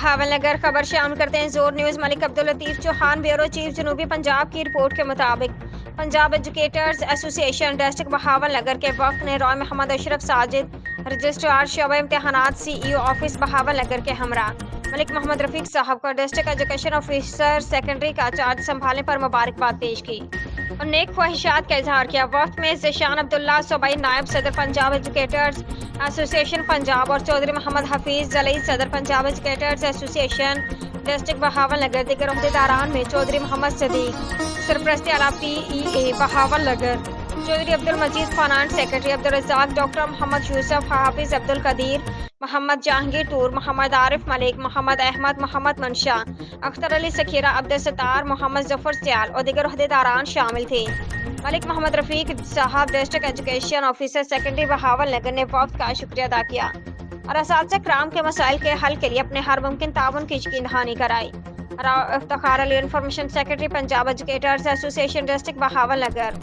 بہاول نگر خبر شامل کرتے ہیں زور نیوز۔ ملک عبداللطیف چوہان بیورو چیف جنوبی پنجاب کی رپورٹ کے مطابق پنجاب ایجوکیٹرز ایسوسی ایشن ڈسٹرکٹ بہاول نگر کے وفد نے رائے محمد اشرف ساجد رجسٹرار شعبہ امتحانات سی ای او آفس بہاول نگر کے ہمراہ ملک محمد رفیق صاحب کو ڈسٹرکٹ ایجوکیشن آفیسر سیکنڈری کا چارج سنبھالنے پر مبارکباد پیش کی اور نیک خواہشات کا اظہار کیا۔ وفد میں ذیشان عبداللہ صوبائی نائب صدر پنجاب ایجوکیٹرز ایسوسی ایشن پنجاب اور چودھری محمد حفیظ زلئی صدر پنجاب ایجوکیٹرز ایسوسی ایشن ڈسٹرکٹ بہاول نگر دیگر عہدیداران میں چودھری محمد صدیق سرپرست اعلیٰ P E A Bahawalnagar, Chaudhry Abdul Majeed finance secretary Abdul Razzaq, doctor Muhammad Yousuf, Hafiz Abdul Qadeer, Muhammad Jahangir Toor, Muhammad Arif Malik, Muhammad Ahmad, Muhammad Mansha, Akhtar علی سکھیرہ، عبدالستار، محمد ظفر سیال اور دیگر عہدیداران شامل تھے۔ ملک محمد رفیق صاحب district education officer secondary Bahawal Nagar نے وفد کا شکریہ ادا کیا اور اساتذہ کرام کے مسائل کے حل کے لیے اپنے ہر ممکن تعاون کی یقین دہانی کرائی۔ افتخار علی انفارمیشن سیکرٹری پنجاب ایجوکیٹرز ایسوسی ایشن ڈسٹرکٹ بہاول نگر۔